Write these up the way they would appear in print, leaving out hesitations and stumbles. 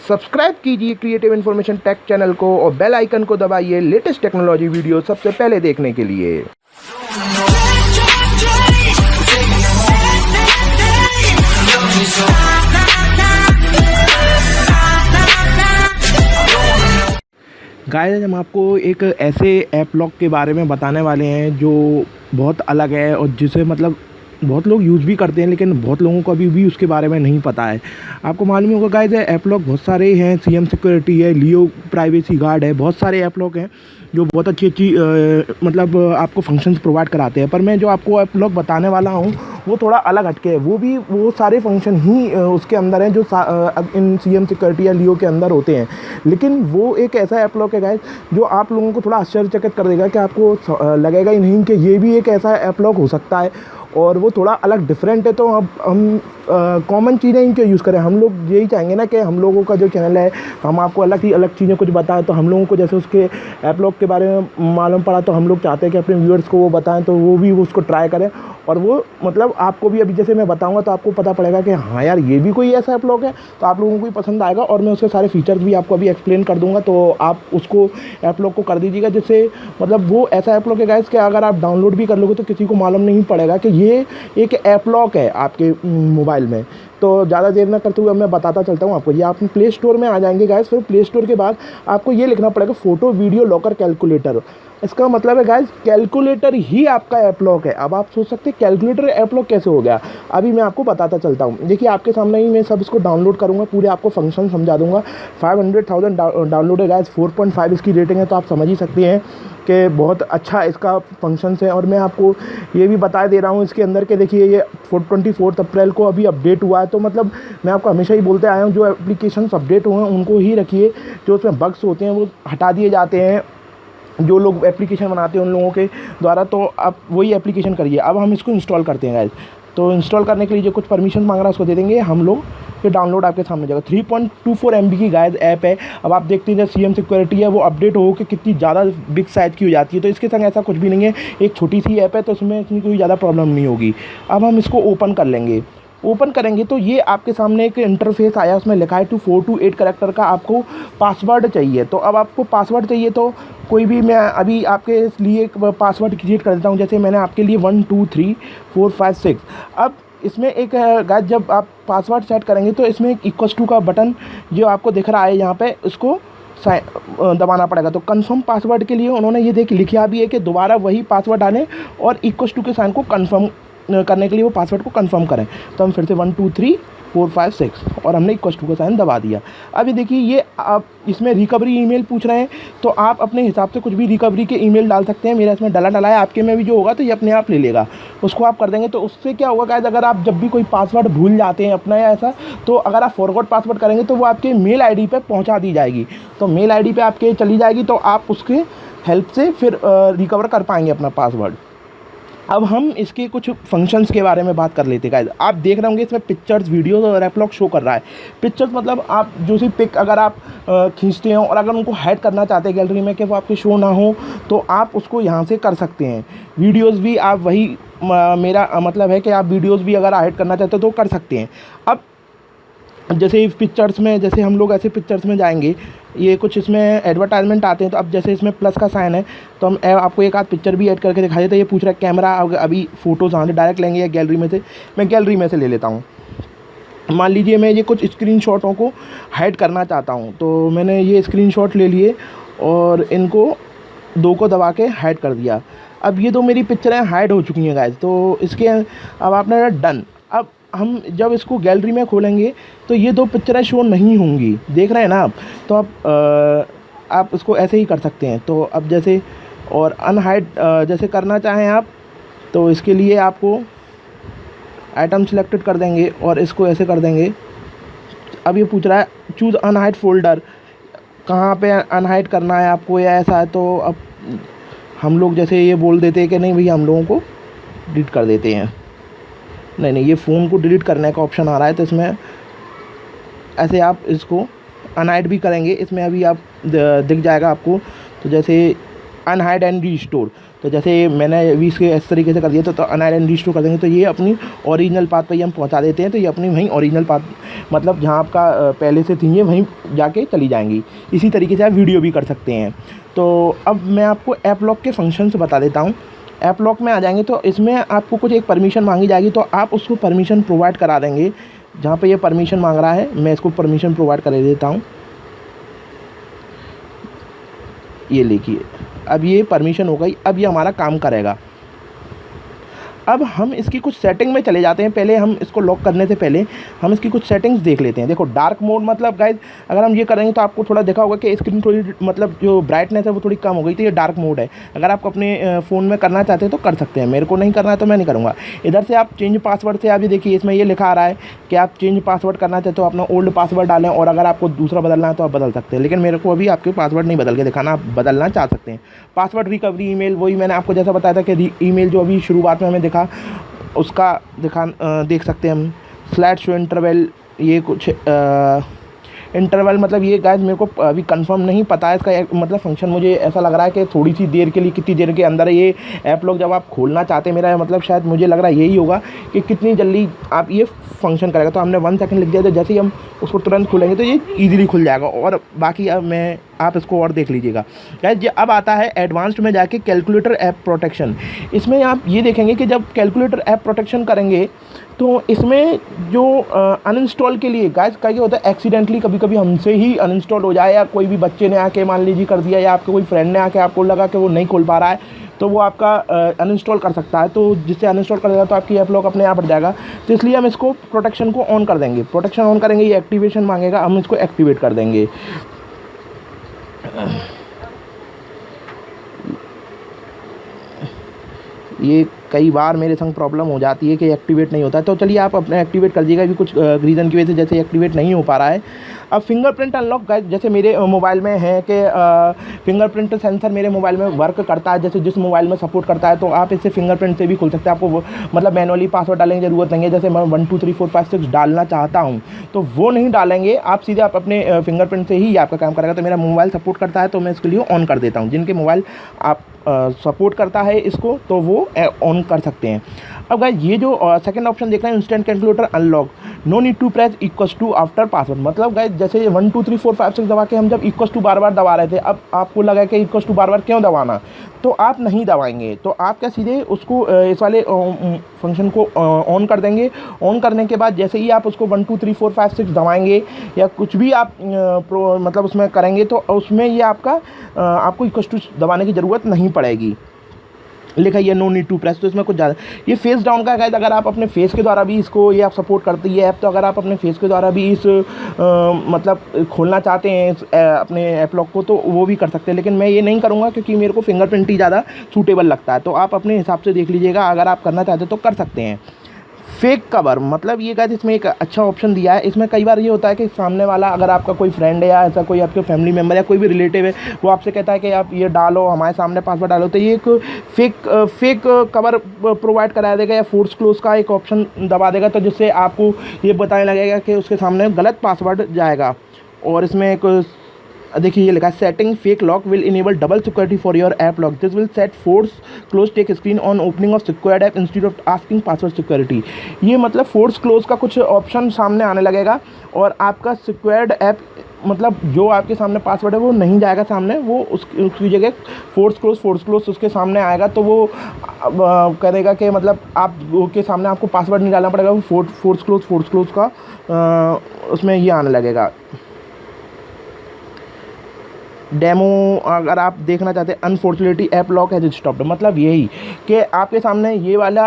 Subscribe कीजिए creative information take channel को और बेल आइकन को दबाइए लेटेस्ट टेक्नोलॉजी वीडियो सबसे पहले देखने के लिए। गाइस, हम आपको एक ऐसे ऐप लॉक के बारे में बताने वाले हैं जो बहुत अलग है और जिसे बहुत लोग यूज़ भी करते हैं, लेकिन बहुत लोगों को अभी भी उसके बारे में नहीं पता है। आपको मालूम ही होगा गाइस, ऐप लॉक बहुत सारे हैं। सीएम सिक्योरिटी है, लियो प्राइवेसी गार्ड है, बहुत सारे ऐप लॉक हैं जो बहुत अच्छी आपको फंक्शंस प्रोवाइड कराते हैं। पर मैं जो आपको ऐप लॉक बताने वाला हूँ वो थोड़ा अलग हटके है। वो सारे फंक्शन ही उसके अंदर हैं जो इन सीएम सिक्योरिटी या लियो के अंदर होते हैं, लेकिन वो एक ऐसा ऐप लॉक है गाइस जो आप लोगों को थोड़ा आश्चर्यचकित कर देगा कि आपको लगेगा ही नहीं कि ये भी एक ऐसा ऐप लॉक हो सकता है और वो थोड़ा अलग डिफरेंट है। तो अब हम कॉमन चीज़ें इनके यूज़ करें। हम लोग यही चाहेंगे ना कि हम लोगों का जो चैनल है हम आपको अलग चीज़ें कुछ बताएं। तो हम लोगों को जैसे उसके ऐप लॉक के बारे में मालूम पड़ा तो हम लोग चाहते हैं कि अपने व्यूअर्स को वो बताएं, तो वो भी उसको ट्राई करें और वो आपको भी अभी जैसे मैं बताऊंगा तो आपको पता पड़ेगा कि हाँ यार, ये भी कोई ऐसा ऐप लॉक है, तो आप लोगों को भी पसंद आएगा और मैं उसके सारे फीचर्स भी आपको अभी एक्सप्लेन कर दूंगा। तो आप उसको ऐप लॉक को कर दीजिएगा, जिससे वो ऐसा ऐप लॉक है गाइस कि अगर आप डाउनलोड भी कर लोगे तो किसी को मालूम नहीं पड़ेगा कि ये एक ऐप लॉक है आपके मोबाइल में। तो ज़्यादा देर ना करते हुए मैं बताता चलता हूँ आपको। ये आप प्ले स्टोर में आ जाएंगे गाइस। फिर प्ले स्टोर के बाद आपको ये लिखना पड़ेगा फ़ोटो वीडियो लॉकर कैलकुलेटर। इसका मतलब है गाइस, कैलकुलेटर ही आपका ऐप लॉक है। अब आप सोच सकते हैं कैलकुलेटर ऐप लॉक कैसे हो गया। अभी मैं आपको बताता चलता हूँ। देखिए, आपके सामने ही मैं सब इसको डाउनलोड करूँगा, पूरे आपको फंक्शन समझा दूँगा। 500,000 डाउनलोड है गाइस, 4.5 इसकी रेटिंग है, तो आप समझ ही सकते हैं कि बहुत अच्छा इसका फंक्शंस है। और मैं आपको ये भी बता दे रहा हूँ इसके अंदर के देखिए, ये 24 अप्रैल को अभी अपडेट हुआ है। तो मैं आपको हमेशा ही बोलते आया हूँ, जो एप्लीकेशंस अपडेट हुए हैं उनको ही रखिए। जो उसमें बग्स होते हैं वो हटा दिए जाते हैं जो लोग एप्लीकेशन बनाते हैं उन लोगों के द्वारा। तो आप वही एप्लीकेशन करिए। अब हम इसको इंस्टॉल करते हैं गाइस। तो इंस्टॉल करने के लिए जो कुछ परमिशन मांग रहा है उसको दे देंगे हम लोग। ये डाउनलोड आपके सामने जाएगा। 3.24 MB की गाइस ऐप है। अब आप देखते हैं जब सीएम सिक्योरिटी है वो अपडेट हो के कितनी ज़्यादा बिग साइज़ की हो जाती है, तो इसके संग ऐसा कुछ भी नहीं है। एक छोटी सी ऐप है तो उसमें इतनी कोई ज़्यादा प्रॉब्लम नहीं होगी। अब हम इसको ओपन कर लेंगे। ओपन करेंगे तो ये आपके सामने एक इंटरफेस आया, उसमें लिखा है 4 to 8 कैरेक्टर का आपको पासवर्ड चाहिए। तो अब आपको पासवर्ड चाहिए तो कोई भी, मैं अभी आपके लिए एक पासवर्ड क्रिएट कर देता हूँ। जैसे मैंने आपके लिए 1 2 3 4 5 6। अब इसमें एक गाइस, जब आप पासवर्ड सेट करेंगे तो इसमें एक =2 का बटन जो आपको दिख रहा है यहाँ पे, उसको दबाना पड़ेगा। तो कंफर्म पासवर्ड के लिए उन्होंने ये लिखा भी है कि दोबारा वही पासवर्ड डालें और =2 के साइन को कंफर्म करने के लिए वो पासवर्ड को कंफर्म करें। तो हम फिर से 1 2 3 4 5 6 और हमने =2 का साइन दबा दिया। अभी देखिए, ये आप इसमें रिकवरी ईमेल पूछ रहे हैं, तो आप अपने हिसाब से कुछ भी रिकवरी के ईमेल डाल सकते हैं। मेरा इसमें डला है, आपके में भी जो होगा तो ये अपने आप ले लेगा। उसको आप कर देंगे तो उससे क्या होगा गाइस, अगर आप जब भी कोई पासवर्ड भूल जाते हैं अपना या ऐसा, तो अगर आप फॉरगॉट पासवर्ड करेंगे तो वो आपके मेल ID पे पहुँचा दी जाएगी। तो मेल ID पे आपके चली जाएगी, तो आप उसके हेल्प से फिर रिकवर कर पाएंगे अपना पासवर्ड। अब हम इसके कुछ फंक्शंस के बारे में बात कर लेते हैं गाइस। आप देख रहे होंगे इसमें पिक्चर्स, वीडियोस और ऐप लॉक शो कर रहा है। पिक्चर्स आप जो सी पिक अगर आप खींचते हैं और अगर उनको हाइड करना चाहते हैं गैलरी में कि वो आपके शो ना हो, तो आप उसको यहाँ से कर सकते हैं। वीडियोस भी आप वही, मेरा मतलब है कि आप वीडियोस भी अगर हाइड करना चाहते हो तो कर सकते हैं। अब जैसे पिक्चर्स में, जैसे हम लोग ऐसे पिक्चर्स में जाएंगे, ये कुछ इसमें एडवर्टाइजमेंट आते हैं, तो अब जैसे इसमें प्लस का साइन है तो हम आपको एक आध पिक्चर भी ऐड करके दिखा देते हैं। ये पूछ रहा है कैमरा, अभी फ़ोटोज़ यहाँ से डायरेक्ट लेंगे या गैलरी में से। मैं गैलरी में से ले लेता हूँ। मान लीजिए मैं ये कुछ स्क्रीनशॉटों को हाइड करना चाहता हूँ, तो मैंने ये स्क्रीनशॉट ले लिए और इनको 2 को दबा के हाइड कर दिया। अब ये 2 मेरी पिक्चरें हाइड हो चुकी हैं गाइस। तो इसके अब आपने डन। अब हम जब इसको गैलरी में खोलेंगे तो ये 2 पिक्चरें शो नहीं होंगी, देख रहे हैं ना आप। तो आप इसको ऐसे ही कर सकते हैं। तो अब जैसे और अनहाइड जैसे करना चाहें आप, तो इसके लिए आपको आइटम सिलेक्टेड कर देंगे और इसको ऐसे कर देंगे। अब ये पूछ रहा है चूज़ अनहाइड फोल्डर, कहाँ पे अनहाइड करना है आपको या ऐसा है। तो अब हम लोग जैसे ये बोल देते हैं कि नहीं भैया, हम लोगों को डिलीट कर देते हैं। नहीं, ये फ़ोन को डिलीट करने का ऑप्शन आ रहा है, तो इसमें ऐसे आप इसको अनहाइड भी करेंगे। इसमें अभी आप दिख जाएगा आपको। तो जैसे अनहाइड एंड रीस्टोर। तो जैसे मैंने अभी इसके इस तरीके से कर दिया तो अनहाइड एंड रीस्टोर कर देंगे तो ये अपनी ओरिजिनल पाथ पर ही हम पहुंचा देते हैं। तो ये अपनी वहीं ओरिजिनल पाथ मतलब जहाँ आपका पहले से थी ये वहीं जाके चली जाएंगी। इसी तरीके से आप वीडियो भी कर सकते हैं। तो अब मैं आपको ऐप लॉक के फंक्शंस बता देता हूँ। ऐप लॉक में आ जाएंगे तो इसमें आपको कुछ एक परमिशन मांगी जाएगी, तो आप उसको परमिशन प्रोवाइड करा देंगे। जहाँ पे ये परमिशन मांग रहा है मैं इसको परमिशन प्रोवाइड कर देता हूँ। ये लिखिए, अब ये परमिशन हो गई। अब ये हमारा काम करेगा। अब हम इसकी कुछ सेटिंग में चले जाते हैं। पहले हम इसको लॉक करने से पहले हम इसकी कुछ सेटिंग्स देख लेते हैं। देखो डार्क मोड मतलब गाइस अगर हम ये करेंगे तो आपको थोड़ा देखा होगा कि स्क्रीन थोड़ी मतलब जो ब्राइटनेस है वो थोड़ी कम हो गई। तो ये डार्क मोड है। अगर आप अपने फ़ोन में करना चाहते हैं तो कर सकते हैं। मेरे को नहीं करना है तो मैं नहीं करूँगा। इधर से आप चेंज पासवर्ड से आप ये देखिए इसमें ये लिखा आ रहा है कि आप चेंज पासवर्ड करना चाहते हो तो अपना ओल्ड पासवर्ड डालें, और अगर आपको दूसरा बदलना है तो आप बदल सकते हैं। लेकिन मेरे को अभी आपके पासवर्ड नहीं बदल के दिखाना, आप बदलना चाह सकते हैं। पासवर्ड रिकवरी ईमेल वही मैंने आपको जैसा बताया था कि ईमेल जो अभी शुरुआत में हमें दिखा उसका देख सकते हैं हम। स्लैश शो इंटरवल, ये कुछ इंटरवल मतलब ये गाइस मेरे को अभी कंफर्म नहीं पता है इसका मतलब फंक्शन। मुझे ऐसा लग रहा है कि थोड़ी सी देर के लिए, कितनी देर के अंदर ये ऐप लोग जब आप खोलना चाहते हैं, मेरा मतलब शायद मुझे लग रहा है यही होगा कि कितनी जल्दी आप ये फंक्शन करेगा। तो हमने 1 सेकंड लिख दिया तो जैसे ही हम उसको तुरंत खोलेंगे तो ये ईजिली खुल जाएगा। और बाकी अब आप इसको और देख लीजिएगा गाइस। अब आता है एडवांस्ड में जाके कैलकुलेटर ऐप प्रोटेक्शन। इसमें आप ये देखेंगे कि जब कैलकुलेटर ऐप प्रोटेक्शन करेंगे तो इसमें जो अनइंस्टॉल के लिए गाइस क्या होता है, एक्सीडेंटली कभी कभी हमसे ही अनइंस्टॉल हो जाए, या कोई भी बच्चे ने आके मान लीजिए कर दिया, या आपके कोई फ्रेंड ने आके आपको लगा कि वो नहीं खोल पा रहा है तो वो आपका अनइंस्टॉल कर सकता है। तो जिससे अनइंस्टॉल कर देगा तो आपकी ऐप लॉक अपने आप हट जाएगा। तो इसलिए हम इसको प्रोटेक्शन को ऑन कर देंगे। प्रोटेक्शन ऑन करेंगे, ये एक्टिवेशन मांगेगा, हम इसको एक्टिवेट कर देंगे। ये कई बार मेरे संग प्रॉब्लम हो जाती है कि एक्टिवेट नहीं होता है। तो चलिए आप अपने एक्टिवेट कर दीजिएगा। अभी कुछ रीज़न की वजह से जैसे एक्टिवेट नहीं हो पा रहा है। अब फिंगरप्रिंट अनलॉक गाइस जैसे मेरे मोबाइल में है कि फिंगरप्रिंट सेंसर मेरे मोबाइल में वर्क करता है, जैसे जिस मोबाइल में सपोर्ट करता है, तो आप इसे फिंगरप्रिंट से भी खोल सकते हैं। आपको मतलब मैनुअली पासवर्ड डालने की ज़रूरत नहीं है। जैसे मैं 1 2 3 4 5 6 डालना चाहता हूँ तो वो नहीं डालेंगे आप, सीधे आप अपने फिंगरप्रिंट से ही आपका काम करेगा। तो मेरा मोबाइल सपोर्ट करता है तो मैं इसके लिए ऑन कर देता हूँ। जिनके मोबाइल आप सपोर्ट करता है इसको तो वो ऑन कर सकते हैं। अब गाइस ये जो सेकंड ऑप्शन देख रहे हैं instant calculator unlock, no need to press equals to after password. मतलब गाइस जैसे 1 2 3 4 5 6 दबा के हम जब इक्वल्स टू बार बार दबा रहे थे, अब आपको लगा कि इक्वल्स टू बार बार क्यों दबाना, तो आप नहीं दबाएंगे। तो आप क्या सीधे उसको इस वाले फंक्शन को ऑन कर देंगे। ऑन करने के बाद जैसे ही आप उसको 1 2 3 4 5 6 दबाएंगे या कुछ भी आप मतलब उसमें करेंगे तो उसमें ये आपको इक्वल्स टू दबाने की ज़रूरत नहीं पड़ेगी। लिखा ये नो नीड टू प्रेस। तो इसमें कुछ ज़्यादा ये फेस डाउन का है। अगर आप अपने फेस के द्वारा भी इसको ये आप सपोर्ट करती है ऐप, तो अगर आप अपने फेस के द्वारा भी इस मतलब खोलना चाहते हैं अपने ऐप लॉक को तो वो भी कर सकते हैं। लेकिन मैं ये नहीं करूँगा क्योंकि मेरे को फिंगरप्रिंट ही ज़्यादा सूटेबल लगता है। तो आप अपने हिसाब से देख लीजिएगा, अगर आप करना चाहते हो तो कर सकते हैं। फेक कवर मतलब ये गाइस इसमें एक अच्छा ऑप्शन दिया है। इसमें कई बार ये होता है कि सामने वाला अगर आपका कोई फ्रेंड है या ऐसा कोई आपके फैमिली मेम्बर या कोई भी रिलेटिव है, वो आपसे कहता है कि आप ये डालो, हमारे सामने पासवर्ड डालो, तो ये एक फेक कवर प्रोवाइड कराया देगा या फोर्स क्लोज का एक ऑप्शन दबा देगा, तो जिससे आपको ये बताने लगेगा कि उसके सामने गलत पासवर्ड जाएगा। और इसमें एक देखिए ये लिखा है setting fake lock will enable double security for your app lock, this will set force close take screen on opening of secured app instead of asking password security. ये मतलब फोर्स क्लोज का कुछ ऑप्शन सामने आने लगेगा और आपका secured app मतलब जो आपके सामने पासवर्ड है वो नहीं जाएगा सामने, वो उसकी जगह फोर्स क्लोज उसके सामने आएगा। तो वो करेगा कि मतलब आप के सामने आपको पासवर्ड नहीं डालना पड़ेगा, वो फोर्स क्लोज का उसमें ये आने लगेगा। डेमो अगर आप देखना चाहते हैं, अनफॉर्चुनेटली ऐप लॉक है स्टॉप्ड, मतलब यही कि आपके सामने ये वाला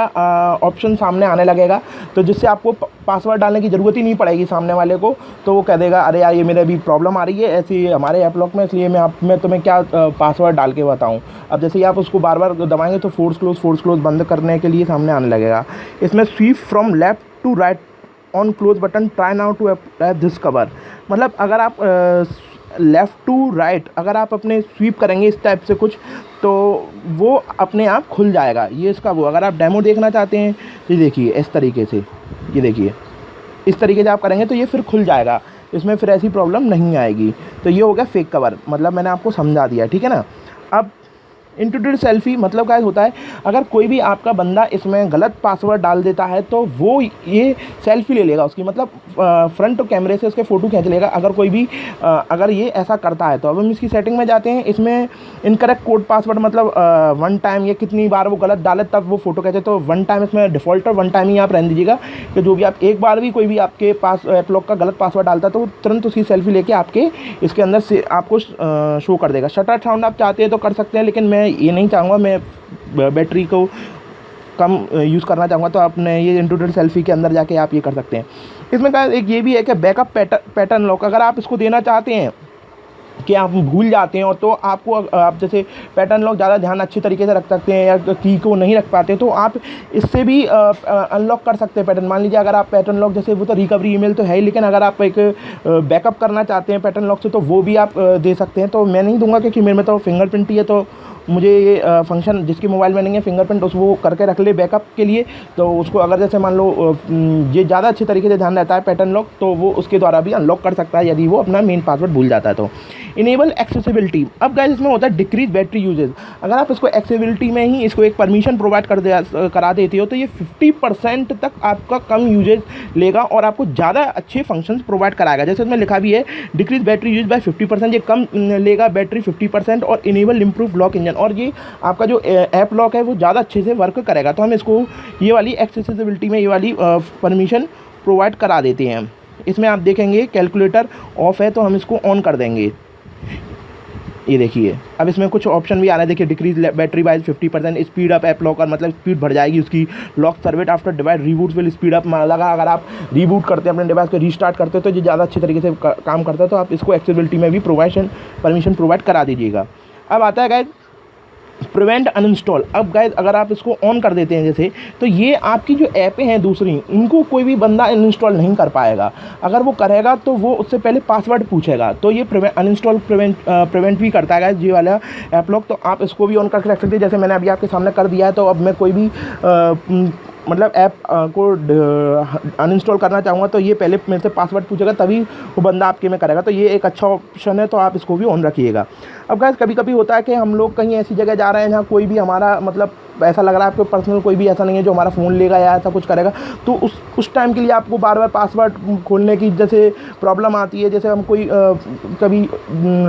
ऑप्शन सामने आने लगेगा, तो जिससे आपको पासवर्ड डालने की ज़रूरत ही नहीं पड़ेगी सामने वाले को। तो वो कह देगा अरे यार ये मेरे अभी प्रॉब्लम आ रही है ऐसी हमारे ऐप लॉक में, इसलिए मैं तुम्हें क्या पासवर्ड डाल के बताऊँ। अब जैसे ही आप उसको बार बार दबाएंगे तो फोर्स क्लोज बंद करने के लिए सामने आने लगेगा। इसमें sweep from left to right on close button, try now to apply this cover. मतलब अगर आप लेफ़्ट टू राइट अगर आप अपने स्वीप करेंगे इस टाइप से कुछ, तो वो अपने आप खुल जाएगा। ये इसका वो, अगर आप डेमो देखना चाहते हैं ये देखिए इस तरीके से, ये देखिए इस तरीके से आप करेंगे तो ये फिर खुल जाएगा, इसमें फिर ऐसी प्रॉब्लम नहीं आएगी। तो ये हो गया फेक कवर, मतलब मैंने आपको समझा दिया, ठीक है ना। अब इंट्रूडेड सेल्फी मतलब क्या होता है, अगर कोई भी आपका बंदा इसमें गलत पासवर्ड डाल देता है तो वो ये सेल्फी ले लेगा उसकी, मतलब फ्रंट कैमरे से उसके फ़ोटो खींच लेगा। अगर कोई भी अगर ये ऐसा करता है तो अब हम इसकी सेटिंग में जाते हैं। इसमें इनकरेक्ट कोड पासवर्ड मतलब 1 टाइम, ये कितनी बार वो गलत डाले तब वो फ़ोटो खींचे, तो 1 टाइम इसमें डिफ़ॉल्ट और 1 टाइम ही आप रहने दीजिएगा कि जो भी आप एक बार भी कोई भी आपके पास ऐप लॉक का गलत पासवर्ड डालता है तो वो तुरंत उसकी सेल्फी लेके आपके इसके अंदर से आपको शो कर देगा। शटर साउंड आप चाहते हैं तो कर सकते हैं, लेकिन मैं ये नहीं चाहूँगा, मैं बैटरी को कम यूज़ करना चाहूँगा, तो आपने ये इंट्रूडेड सेल्फी के अंदर जाके आप ये कर सकते हैं। इसमें का एक ये भी है कि बैकअप पैटर्न लॉक, अगर आप इसको देना चाहते हैं कि आप भूल जाते हैं और तो आपको आप जैसे पैटर्न लॉक ज़्यादा ध्यान अच्छी तरीके से रख सकते हैं या की को नहीं रख पाते तो आप इससे भी अनलॉक कर सकते हैं पैटर्न। मान लीजिए अगर आप पैटर्न लॉक, जैसे वो तो रिकवरी ईमेल तो है ही, लेकिन अगर आप एक बैकअप करना चाहते हैं पैटर्न लॉक से तो वो भी आप दे सकते हैं। तो मैं नहीं दूंगा क्योंकि मेरे में तो फिंगरप्रिंट ही है, तो मुझे ये फंक्शन जिसकी मोबाइल में नहीं है फिंगरप्रिंट उस वो करके रख ले बैकअप के लिए, तो उसको अगर जैसे मान लो ये ज़्यादा अच्छे तरीके से ध्यान रहता है पैटर्न लॉक, तो वो उसके द्वारा भी अनलॉक कर सकता है यदि वो अपना मेन पासवर्ड भूल जाता है। तो इनेबल एक्सेसिबिलिटी, अब गाइस इसमें होता है डिक्रीज बैटरी यूजेज। अगर आप इसको एक्सेसिबिलिटी में ही इसको एक परमिशन प्रोवाइड करा देते हो तो ये 50% तक आपका कम यूजेज लेगा और आपको ज़्यादा अच्छे फंक्शंस प्रोवाइड कराएगा। जैसे इसमें लिखा भी है डिक्रीज बैटरी यूज बाय 50%, ये कम लेगा बैटरी 50% और इनेबल इम्प्रूव लॉक इंजन, और ये आपका जो ऐप लॉक है वो ज़्यादा अच्छे से वर्क करेगा। तो हम इसको ये वाली एक्सेसिबिलिटी में ये वाली परमिशन प्रोवाइड करा देते हैं। इसमें आप देखेंगे कैलकुलेटर ऑफ है तो हम इसको ऑन कर देंगे। ये देखिए अब इसमें कुछ ऑप्शन भी आ रहा है, देखिए decrease battery by 50%, speed up app locker, मतलब स्पीड बढ़ जाएगी उसकी, lock service after device reboot will speed up, लगा अगर आप रिबूट करते हैं अपने डिवाइस को रीस्टार्ट करते हो तो ये ज़्यादा अच्छे तरीके से काम करता है। तो आप इसको एक्सेसिबिलिटी में भी परमिशन प्रोवाइड करा दीजिएगा। अब आता है गाइस प्रिवेंट अनइंस्टॉल। अब गाइस अगर आप इसको ऑन कर देते हैं जैसे, तो ये आपकी जो ऐपें हैं दूसरी उनको कोई भी बंदा अनइंस्टॉल नहीं कर पाएगा। अगर वो करेगा तो वो उससे पहले पासवर्ड पूछेगा, तो ये अनइंस्टॉल प्रिवेंट भी करता है गाइस ये वाला ऐप लॉक। तो आप इसको भी ऑन करके रख सकते हैं, जैसे मैंने अभी आपके सामने कर दिया है। तो अब मैं कोई भी मतलब ऐप को अनइंस्टॉल करना चाहूँगा तो ये पहले मेरे से पासवर्ड पूछेगा तभी वो बंदा आपके में करेगा, तो ये एक अच्छा ऑप्शन है, तो आप इसको भी ऑन रखिएगा। अब गाइस कभी कभी होता है कि हम लोग कहीं ऐसी जगह जा रहे हैं जहाँ कोई भी हमारा मतलब ऐसा लग रहा है आपको पर्सनल कोई भी ऐसा नहीं है जो हमारा फ़ोन लेगा या ऐसा कुछ करेगा, तो उस टाइम के लिए आपको बार बार पासवर्ड खोलने की जैसे प्रॉब्लम आती है। जैसे हम कोई कभी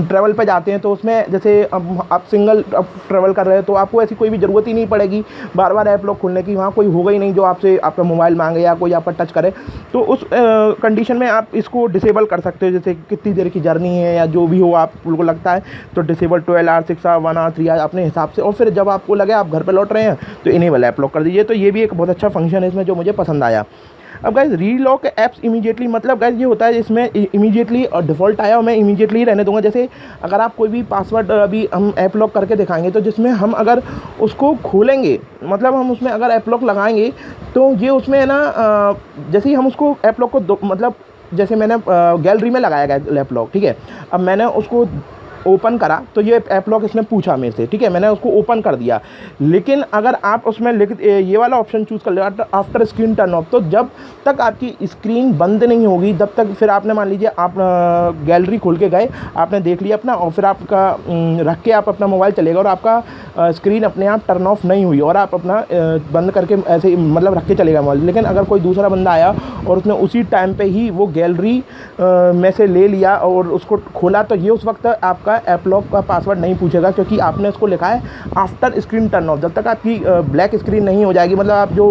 ट्रैवल पे जाते हैं तो उसमें जैसे आप सिंगल ट्रैवल कर रहे हैं तो आपको ऐसी कोई भी ज़रूरत ही नहीं पड़ेगी बार बार ऐप लॉक खोलने की, वहाँ कोई होगा ही नहीं जो आपसे आपका मोबाइल मांगे या कोई आप पर टच करे। तो उस कंडीशन में आप इसको डिसेबल कर सकते हो, जैसे कितनी देर की जर्नी है या जो भी हो आपको लगता है तो disable 12 hour 6 hour 1 hour 3 hour अपने हिसाब से, और फिर जब आपको लगे आप घर पे लौट रहे हैं तो इनेबल ऐप लॉक कर दीजिए। तो ये भी एक बहुत अच्छा फंक्शन है इसमें जो मुझे पसंद आया। अब गाइस रीलॉक ऐप्स इमीडिएटली, मतलब गाइस ये होता है इसमें इमीडिएटली और डिफ़ॉल्ट आया और मैं इमीडिएटली रहने दूंगा। जैसे अगर आप कोई भी पासवर्ड अभी हम ऐप लॉक करके दिखाएंगे तो जिसमें हम अगर उसको खोलेंगे, मतलब हम उसमें अगर ऐप लॉक लगाएंगे तो ये उसमें है ना जैसे ही हम उसको ऐप लॉक को मतलब जैसे मैंने गैलरी में लगाया गया ऐप लॉक, ठीक है। अब मैंने उसको ओपन करा तो ये ऐप लॉक इसने पूछा मेरे से, ठीक है, मैंने उसको ओपन कर दिया। लेकिन अगर आप उसमें ये वाला ऑप्शन चूज़ कर लिया आफ्टर स्क्रीन टर्न ऑफ, तो जब तक आपकी स्क्रीन बंद नहीं होगी तब तक फिर आपने मान लीजिए आप गैलरी खोल के गए, आपने देख लिया अपना और फिर आपका रख के आप अपना मोबाइल चलेगा और आपका स्क्रीन अपने आप टर्न ऑफ नहीं हुई और आप अपना बंद करके ऐसे ही मतलब रख के चलेगा मोबाइल। लेकिन अगर कोई दूसरा बंदा आया और उसने उसी टाइम पे ही वो गैलरी में से ले लिया और उसको खोला तो ये उस वक्त आपका ऐप लॉक का पासवर्ड नहीं पूछेगा, क्योंकि आपने उसको लिखा है आफ्टर स्क्रीन टर्न ऑफ। जब तक आपकी ब्लैक स्क्रीन नहीं हो जाएगी, मतलब आप जो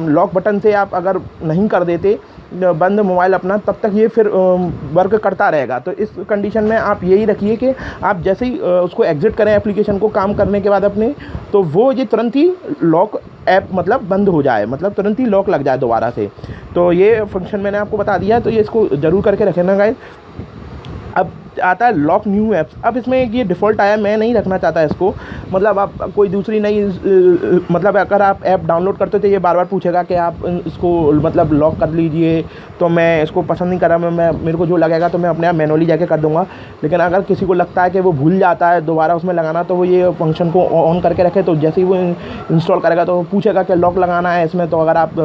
लॉक बटन से आप अगर नहीं कर देते बंद मोबाइल अपना, तब तक ये फिर वर्क करता रहेगा। तो इस कंडीशन में आप यही रखिए कि आप जैसे ही उसको एग्जिट करें एप्लीकेशन को काम करने के बाद अपने, तो वो ये तुरंत ही लॉक ऐप मतलब बंद हो जाए, मतलब तुरंत ही लॉक लग जाए दोबारा से। तो ये फंक्शन मैंने आपको बता दिया है, तो ये इसको ज़रूर करके रखना गाइस। अब आता है लॉक न्यू ऐप्स। अब इसमें एक ये डिफ़ॉल्ट आया, मैं नहीं रखना चाहता इसको, मतलब आप कोई दूसरी नई मतलब अगर आप ऐप डाउनलोड करते हो तो ये बार बार पूछेगा कि आप इसको मतलब लॉक कर लीजिए, तो मैं इसको पसंद नहीं कर रहा। मैं मेरे को जो लगेगा तो मैं अपने आप मैनुअली जाके कर दूंगा। लेकिन अगर किसी को लगता है कि वो भूल जाता है दोबारा उसमें लगाना, तो वो ये फंक्शन को ऑन करके रखे, तो जैसे ही वो इंस्टॉल करेगा तो वो पूछेगा कि लॉक लगाना है इसमें, तो अगर आप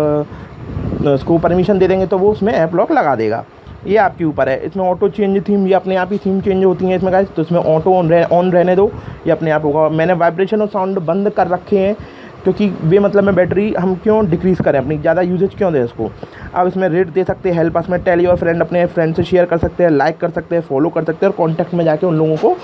उसको परमिशन दे देंगे तो वो उसमें ऐप लॉक लगा देगा। ये आपके ऊपर है। इसमें ऑटो चेंज थीम, ये अपने आप ही थीम चेंज होती हैं इसमें गाइस, तो इसमें ऑटो ऑन रहने दो, ये अपने आप होगा। मैंने वाइब्रेशन और साउंड बंद कर रखे हैं क्योंकि वे मतलब में बैटरी हम क्यों डिक्रीज़ करें, अपनी ज़्यादा यूजेज क्यों दें इसको। अब इसमें रेट दे सकते हैं, हेल्प अस में टेल योर फ्रेंड, अपने फ्रेंड से शेयर कर सकते हैं, लाइक कर सकते हैं, फॉलो कर सकते हैं, और कॉन्टैक्ट में जाके उन लोगों को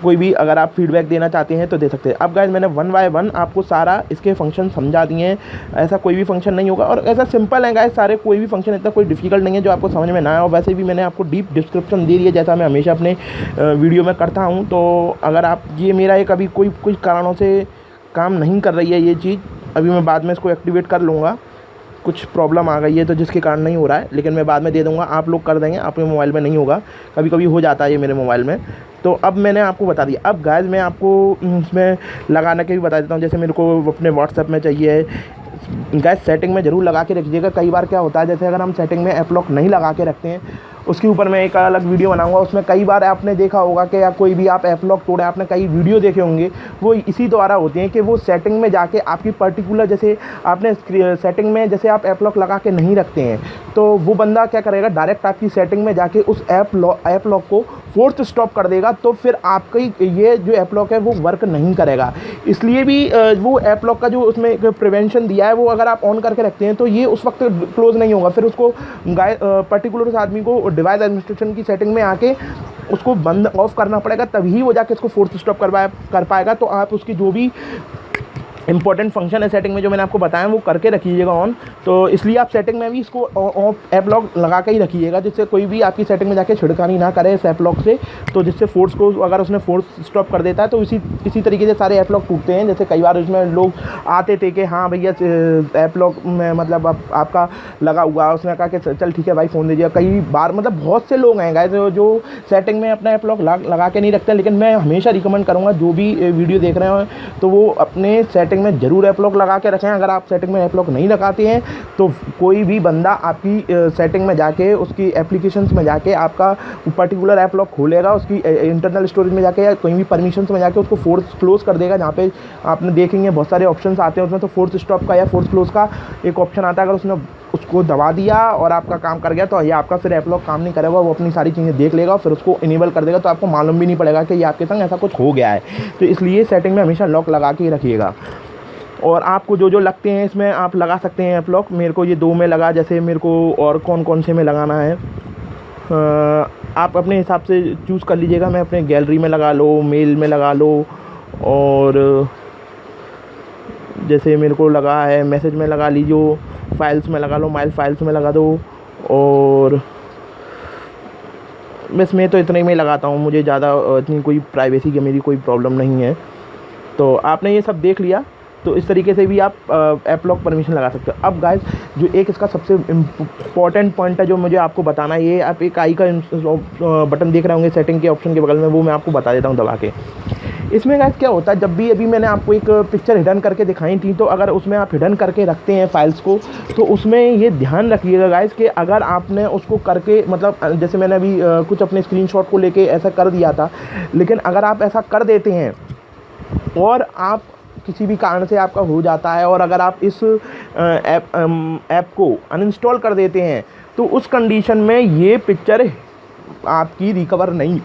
कोई भी अगर आप फीडबैक देना चाहते हैं तो दे सकते हैं। अब गाइस मैंने 1 बाय 1 आपको सारा इसके फंक्शन समझा दिए हैं, ऐसा कोई भी फंक्शन नहीं होगा और ऐसा सिंपल है गाइस सारे, कोई भी फंक्शन इतना कोई डिफिकल्ट नहीं है जो आपको समझ में ना आए। और वैसे भी मैंने आपको डीप डिस्क्रिप्शन दे दिया जैसा मैं हमेशा अपने वीडियो में करता हूँ। तो अगर आप ये मेरा एक अभी कोई कुछ कारणों से काम नहीं कर रही है ये चीज़, अभी मैं बाद में इसको एक्टिवेट कर लूँगा, कुछ प्रॉब्लम आ गई है तो जिसके कारण नहीं हो रहा है, लेकिन मैं बाद में दे दूँगा, आप लोग कर देंगे, आपके मोबाइल में नहीं होगा, कभी कभी हो जाता है ये मेरे मोबाइल में। तो अब मैंने आपको बता दिया। अब गाइस मैं आपको इसमें लगाना के भी बता देता हूँ। जैसे मेरे को अपने व्हाट्सएप में चाहिए गाइस, सेटिंग में ज़रूर लगा के रखिएगा। कई बार क्या होता है, जैसे अगर हम सेटिंग में ऐप लॉक नहीं लगा के रखते हैं, उसके ऊपर मैं एक अलग वीडियो बनाऊंगा, उसमें कई बार आपने देखा होगा कि या कोई भी आप ऐप लॉक तोड़े, आपने कई वीडियो देखे होंगे, वो इसी द्वारा होती हैं कि वो सेटिंग में जाके आपकी पर्टिकुलर, जैसे आपने सेटिंग में जैसे आप ऐप लॉक लगा के नहीं रखते हैं, तो वो बंदा क्या करेगा, डायरेक्ट आपकी सेटिंग में जाके उस ऐप लॉक को फोर्स स्टॉप कर देगा, तो फिर आपकी ये जो ऐप लॉक है वो वर्क नहीं करेगा। इसलिए भी वो ऐप लॉक का जो उसमें एक प्रिवेंशन दिया है, वो अगर आप ऑन करके रखते हैं तो ये उस वक्त क्लोज नहीं होगा, फिर उसको पर्टिकुलर उस आदमी को डिवाइस एडमिनिस्ट्रेशन की सेटिंग में आके उसको बंद ऑफ करना पड़ेगा, तभी वो जाके इसको फोर्स स्टॉप कर पाएगा। तो आप उसकी जो भी इंपॉर्टेंट फंक्शन है सेटिंग में जो मैंने आपको बताया वो करके रखिएगा ऑन। तो इसलिए आप सेटिंग में भी इसको ऐप लॉक लगा के ही रखिएगा, जिससे कोई भी आपकी सेटिंग में जाके छिड़कानी ना करे इस ऐप लॉक से, तो जिससे फोर्स को अगर उसने फोर्स स्टॉप कर देता है तो इसी तरीके से सारे ऐप लॉक टूटते हैं। जैसे कई बार उसमें लोग आते थे कि हाँ भैया ऐप लॉक में मतलब आपका लगा हुआ, उसने कहा कि चल ठीक है भाई फ़ोन दीजिए। कई बार मतलब बहुत से लोग हैं गाइस जो सेटिंग में अपना ऐप लॉक लगा के नहीं रखते, लेकिन मैं हमेशा रिकमेंड करूँगा जो भी वीडियो देख रहे हो तो वो अपने सेटिंग में ज़रूर ऐप लॉक लगा के रखें। अगर आप सेटिंग में ऐप लॉक नहीं लगाते हैं तो कोई भी बंदा आपकी सेटिंग में जाके उसकी एप्लीकेशंस में जाके आपका पर्टिकुलर ऐप लॉक खोलेगा, उसकी इंटरनल स्टोरेज में जाके या कोई भी परमिशंस में जाके उसको फोर्स क्लोज कर देगा। जहाँ पे आपने देखेंगे बहुत सारे ऑप्शंस आते हैं उसमें, तो फोर्स स्टॉप का या फोर्स क्लोज का एक ऑप्शन आता है, अगर उसने उसको दबा दिया और आपका काम कर गया तो ये आपका फिर ऐप लॉक काम नहीं करेगा, वो अपनी सारी चीज़ें देख लेगा फिर उसको इनेबल कर देगा, तो आपको मालूम भी नहीं पड़ेगा कि ये आपके संग ऐसा कुछ हो गया है। तो इसलिए सेटिंग में हमेशा लॉक लगा के ही रखिएगा। और आपको जो लगते हैं इसमें आप लगा सकते हैं ऐप लॉक। मेरे को ये 2 में लगा, जैसे मेरे को और कौन से में लगाना है आप अपने हिसाब से चूज़ कर लीजिएगा। मैं अपने गैलरी में लगा लो, मेल में लगा लो, और जैसे मेरे को लगा है मैसेज में लगा लीजिए, फाइल्स में लगा लो, माइल फाइल्स में लगा दो, और बस मैं तो इतने में लगाता हूँ, मुझे ज़्यादा इतनी कोई प्राइवेसी की मेरी कोई प्रॉब्लम नहीं है। तो आपने ये सब देख लिया, तो इस तरीके से भी आप ऐप लॉक परमिशन लगा सकते हो। अब गाइस जो एक इसका सबसे इम्पॉर्टेंट पॉइंट है जो मुझे आपको बताना है, ये आप एक आई का बटन देख रहे होंगे सेटिंग के ऑप्शन के बगल में, वो मैं आपको बता देता हूँ दबा के। इसमें गाइस क्या होता है, जब भी अभी मैंने आपको एक पिक्चर हिडन करके दिखाई थी, तो अगर उसमें आप हिडन करके रखते हैं फाइल्स को, तो उसमें ये ध्यान रखिएगा गाइस कि अगर आपने उसको करके मतलब जैसे मैंने अभी कुछ अपने स्क्रीनशॉट को लेके ऐसा कर दिया था, लेकिन अगर आप ऐसा कर देते हैं और आप किसी भी कारण से आपका हो जाता है और अगर आप इस ऐप को अनइंस्टॉल कर देते हैं, तो उस कंडीशन में ये पिक्चर आपकी रिकवर नहीं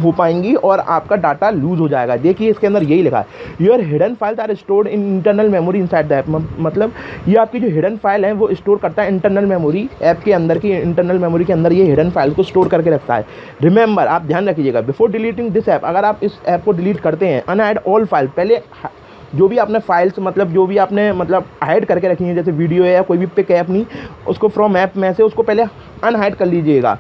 हो पाएंगी और आपका डाटा लूज़ हो जाएगा। देखिए इसके अंदर यही लिखा है, your hidden files are stored in internal memory inside the app. मतलब ये आपकी जो हिडन फाइल है वो स्टोर करता है इंटरनल मेमोरी, ऐप के अंदर की इंटरनल मेमोरी के अंदर ये हिडन फाइल को स्टोर करके रखता है। रिमेंबर, आप ध्यान रखिएगा, बिफोर डिलीटिंग दिस ऐप, अगर आप इस ऐप को डिलीट करते हैं, अनहाइड ऑल फाइल, पहले जो भी आपने फाइल्स मतलब जो भी आपने मतलब हाइड करके रखी है, जैसे वीडियो है या कोई भी पिक है अपनी, उसको फ्रॉम ऐप में से उसको पहले अनहाइड कर लीजिएगा।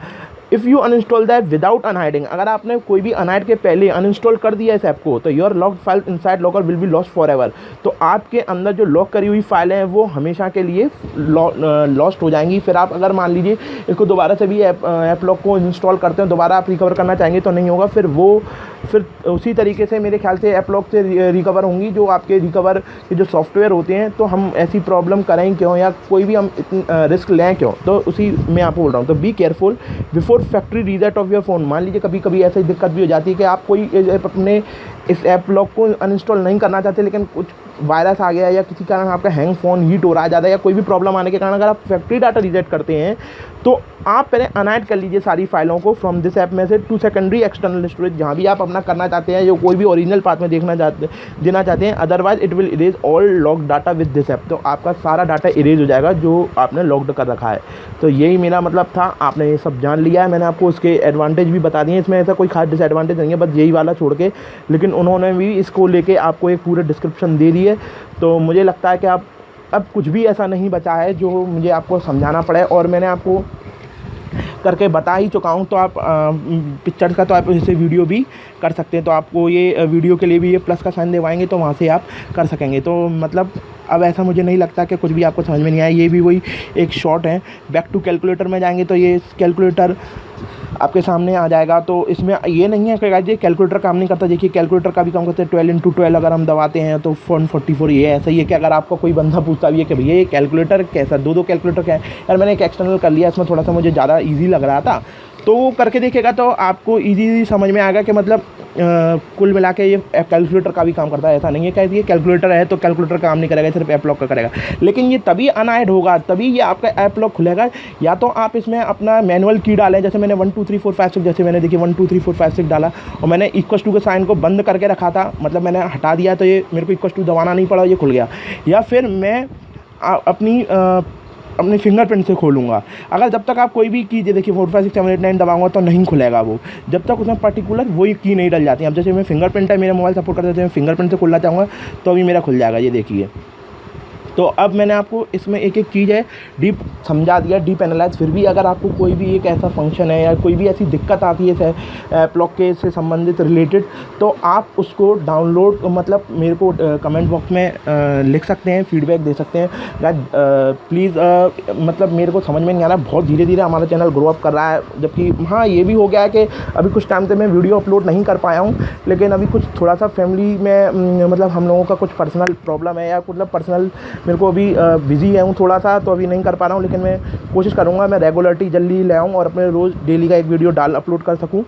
If you uninstall that without unhiding, अगर आपने कोई भी अनहाइड के पहले अनइंस्टॉल कर दिया इस ऐप को, तो your locked file inside locker will be lost for ever. तो आपके अंदर जो लॉक करी हुई फाइलें हैं वो हमेशा के लिए लॉस्ट हो जाएंगी। फिर आप अगर मान लीजिए इसको दोबारा से भी ऐप लॉक को इंस्टॉल करते हैं, दोबारा आप रिकवर करना चाहेंगे तो नहीं होगा, फिर उसी तरीके से मेरे ख्याल से ऐप लॉक से रिकवर होंगी जो आपके रिकवर के जो सॉफ्टवेयर होते हैं। तो हम ऐसी प्रॉब्लम करें क्यों, या कोई भी हम रिस्क लें क्यों, तो उसी में आपको बोल रहा हूँ। तो be careful before factory reset of your phone. मान लीजिए कभी कभी ऐसी दिक्कत भी हो जाती है कि आप कोई अपने इस ऐप लॉक को अनइंस्टॉल नहीं करना चाहते, लेकिन कुछ वायरस आ गया या किसी कारण आपका हैंग फ़ोन हीट हो रहा है ज़्यादा, या कोई भी प्रॉब्लम आने के कारण अगर आप फैक्ट्री डाटा रीसेट करते हैं तो आप पहले अनहाइड कर लीजिए सारी फाइलों को फ्रॉम दिस ऐप में से टू सेकेंडरी एक्सटर्नल स्टोरेज, जहाँ भी आप अपना करना चाहते हैं, जो कोई भी ओरिजिनल पाथ में देना चाहते हैं। Otherwise it will erase all log data with this app, तो आपका सारा डाटा इरेज हो जाएगा जो आपने लॉग्ड कर रखा है। तो यही मेरा मतलब था, आपने ये सब जान लिया है। मैंने आपको उसके एडवांटेज भी बता दिए, इसमें ऐसा कोई खास डिसएडवांटेज नहीं है, बस यही वाला छोड़ के, लेकिन उन्होंने भी इसको लेके आपको एक पूरे डिस्क्रिप्शन दे दी है। तो मुझे लगता है कि आप अब कुछ भी ऐसा नहीं बचा है जो मुझे आपको समझाना पड़े, और मैंने आपको करके बता ही चुका हूँ। तो आप पिक्चर्स का तो आप इससे वीडियो भी कर सकते हैं, तो आपको ये वीडियो के लिए भी ये प्लस का साइन दबाएंगे तो वहाँ से आप कर सकेंगे। तो मतलब अब ऐसा मुझे नहीं लगता कि कुछ भी आपको समझ में नहीं आया। ये भी वही एक शॉर्ट है। बैक टू कैलकुलेटर में जाएंगे तो ये कैलकुलेटर आपके सामने आ जाएगा। तो इसमें ये नहीं है कि गाइस ये कैलकुलेटर काम नहीं करता। देखिए कैलकुलेटर का भी काम करता है। 12x12 अगर हम दबाते हैं तो 144। ये ऐसा ही है कि अगर आपको कोई बंदा पूछता भी है कि भैया ये कैलकुलेटर कैसा, दो कैलकुलेटर क्या है, यार मैंने एक एक्सटर्नल कर लिया, इसमें थोड़ा सा मुझे ज़्यादा ईजी लग रहा था, तो वो करके देखेगा तो आपको ईजी समझ में आएगा कि मतलब कुल मिला के ये कैलकुलेटर का भी काम करता है। ऐसा नहीं है कि ये कैलकुलेटर है तो कैलकुलेटर काम नहीं करेगा, सिर्फ ऐप लॉक का करेगा। लेकिन ये तभी अनहाइड होगा, तभी ये आपका ऐप लॉक खुलेगा। या तो आप इसमें अपना मैनुअल की डालें, जैसे मैंने 1 2 3 4 5 6, जैसे मैंने देखिए 1 2 3 4 5 6 डाला और मैंने इक्वल टू के साइन को बंद करके रखा था, मतलब मैंने हटा दिया तो ये मेरे को इक्वल टू दबाना नहीं पड़ा, ये खुल गया। या फिर मैं अपनी फिंगरप्रिंट से खोलूँगा। अगर जब तक आप कोई भी की देखिए 4 5 6 7 8 9 दबाऊंगा तो नहीं खुलेगा वो, जब तक उसमें पर्टिकुलर वही की नहीं डल जाती है। अब जैसे मैं फिंगरप्रिंट है, मेरा मोबाइल सपोर्ट करता है, मैं फिंगरप्रिंट से खोलना चाहूँगा तो अभी मेरा खुल जाएगा, ये देखिए। तो अब मैंने आपको इसमें एक एक चीज़ है डीप समझा दिया, डीप एनालाइज। फिर भी अगर आपको कोई भी एक ऐसा फंक्शन है या कोई भी ऐसी दिक्कत आती है ऐप लॉक के से संबंधित रिलेटेड, तो आप उसको डाउनलोड मतलब मेरे को कमेंट बॉक्स में लिख सकते हैं, फीडबैक दे सकते हैं। गाइस प्लीज़ मतलब मेरे को समझ में नहीं आ रहा, बहुत धीरे धीरे हमारा चैनल ग्रो अप कर रहा है। जबकि हाँ ये भी हो गया है कि अभी कुछ टाइम से मैं वीडियो अपलोड नहीं कर पाया हूँ, लेकिन अभी कुछ थोड़ा सा फैमिली में मतलब हम लोगों का कुछ पर्सनल प्रॉब्लम है या मतलब पर्सनल मेरे को अभी बिज़ी है हूँ थोड़ा सा, तो अभी नहीं कर पा रहा हूँ। लेकिन मैं कोशिश करूँगा मैं रेगुलरिटी जल्दी ले आऊँ और अपने रोज़ डेली का एक वीडियो अपलोड कर सकूँ।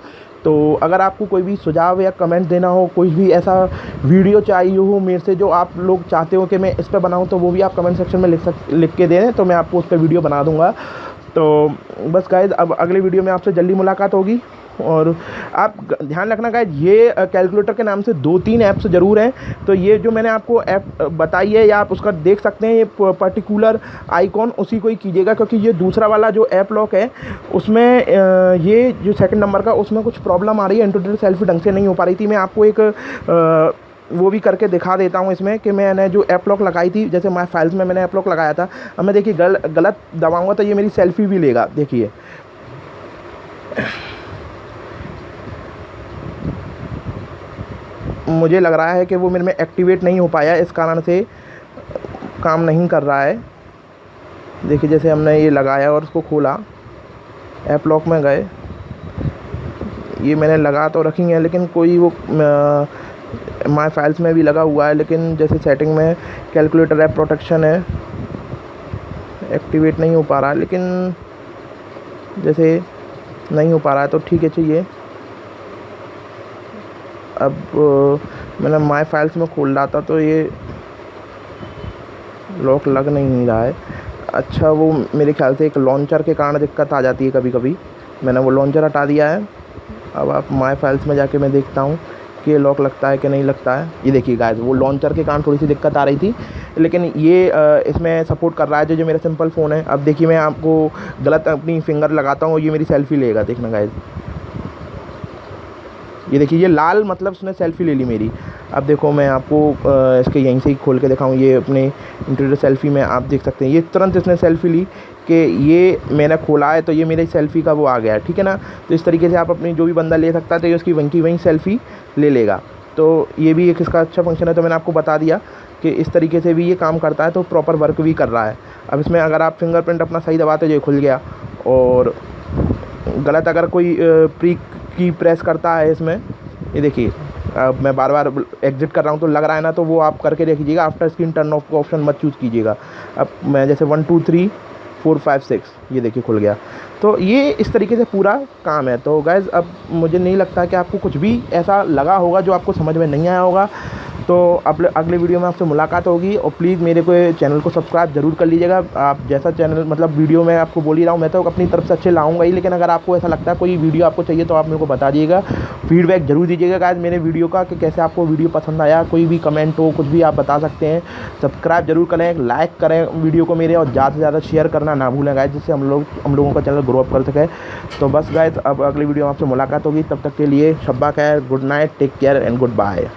तो अगर आपको कोई भी सुझाव या कमेंट देना हो, कोई भी ऐसा वीडियो चाहिए हो मेरे से जो आप लोग चाहते हो कि मैं इस पर बनाऊँ, तो वो भी आप कमेंट सेक्शन में लिख के दें, तो मैं आपको उस पर वीडियो बना दूँगा। तो बस गाइस अब अगले वीडियो में आपसे जल्दी मुलाकात होगी। और आप ध्यान रखना गाइस, ये कैलकुलेटर के नाम से 2-3 ऐप्स ज़रूर हैं। तो ये जो मैंने आपको ऐप बताई है या आप उसका देख सकते हैं, ये पर्टिकुलर आइकॉन उसी को ही कीजिएगा, क्योंकि ये दूसरा वाला जो ऐप लॉक है उसमें ये जो सेकंड नंबर का उसमें कुछ प्रॉब्लम आ रही है, इंट्रोडक्ट सेल्फी ढंग से नहीं हो पा रही थी। मैं आपको एक वो भी करके दिखा देता हूँ इसमें कि मैंने जो ऐप लॉक लगाई थी, जैसे माय फाइल्स में मैंने ऐप लॉक लगाया था। अब मैं देखिए गलत दबाऊँगा तो ये मेरी सेल्फी भी लेगा, देखिए। मुझे लग रहा है कि वो मेरे में एक्टिवेट नहीं हो पाया, इस कारण से काम नहीं कर रहा है। देखिए जैसे हमने ये लगाया और उसको खोला, ऐप लॉक में गए, ये मैंने लगा तो रखी है, लेकिन कोई वो माय फाइल्स में भी लगा हुआ है, लेकिन जैसे सेटिंग में कैलकुलेटर ऐप प्रोटेक्शन है, एक्टिवेट नहीं हो पा रहा है। लेकिन जैसे नहीं हो पा रहा है तो ठीक है, चाहिए। अब मैंने माय फाइल्स में खोल रहा था तो ये लॉक लग नहीं रहा है। अच्छा, वो मेरे ख्याल से एक लॉन्चर के कारण दिक्कत आ जाती है कभी कभी। मैंने वो लॉन्चर हटा दिया है। अब आप माय फाइल्स में जाके मैं देखता हूँ कि ये लॉक लगता है कि नहीं लगता है। ये देखिए गाइस, वो लॉन्चर के कारण थोड़ी सी दिक्कत आ रही थी, लेकिन ये इसमें सपोर्ट कर रहा है जो मेरा सिंपल फ़ोन है। अब देखिए मैं आपको गलत अपनी फिंगर लगाता हूँ, ये मेरी सेल्फ़ी लेगा, देखना गाइस। ये देखिए, ये लाल मतलब उसने सेल्फ़ी ले ली मेरी। अब देखो मैं आपको इसके यहीं से ही खोल के दिखाऊँ, ये अपने इंटीरियर सेल्फ़ी में आप देख सकते हैं, ये तुरंत इसने सेल्फ़ी ली कि ये मैंने खोला है तो ये मेरी सेल्फ़ी का वो आ गया है, ठीक है ना। तो इस तरीके से आप अपनी जो भी बंदा ले सकता है तो ये उसकी वहीं सेल्फ़ी ले लेगा। तो ये भी एक इसका अच्छा फंक्शन है। तो मैंने आपको बता दिया कि इस तरीके से भी ये काम करता है, तो प्रॉपर वर्क भी कर रहा है। अब इसमें अगर आप फिंगरप्रिंट अपना सही दबाते हो, ये खुल गया। और गलत अगर कोई प्री की प्रेस करता है इसमें, ये देखिए अब मैं बार बार एग्जिट कर रहा हूँ तो लग रहा है ना, तो वो आप करके देखिएगा। आफ्टर स्क्रीन टर्न ऑफ का ऑप्शन मत चूज़ कीजिएगा। अब मैं जैसे 1 2 3 4 5 6, ये देखिए खुल गया। तो ये इस तरीके से पूरा काम है। तो गाइज़ अब मुझे नहीं लगता कि आपको कुछ भी ऐसा लगा होगा जो आपको समझ में नहीं आया होगा। तो अगले वीडियो में आपसे मुलाकात होगी। और प्लीज़ मेरे को चैनल को सब्सक्राइब जरूर कर लीजिएगा। आप जैसा चैनल मतलब वीडियो मैं आपको बोल ही रहा हूँ, मैं तो अपनी तरफ से अच्छे लाऊंगा ही, लेकिन अगर आपको ऐसा लगता है कोई वीडियो आपको चाहिए तो आप मेरे को बता दीजिएगा, फीडबैक जरूर दीजिएगा गाइस मेरे वीडियो का कि कैसे आपको वीडियो पसंद आया। कोई भी कमेंट हो, कुछ भी आप बता सकते हैं। सब्सक्राइब जरूर करें, लाइक करें वीडियो को मेरे, और ज़्यादा से ज़्यादा शेयर करना ना भूलें गाइस, जिससे हम लोगों का चैनल ग्रो अप कर सके। तो बस गाइस अब अगली वीडियो में आपसे मुलाकात होगी, तब तक के लिए शब्बा खैर, good night, take care and good bye.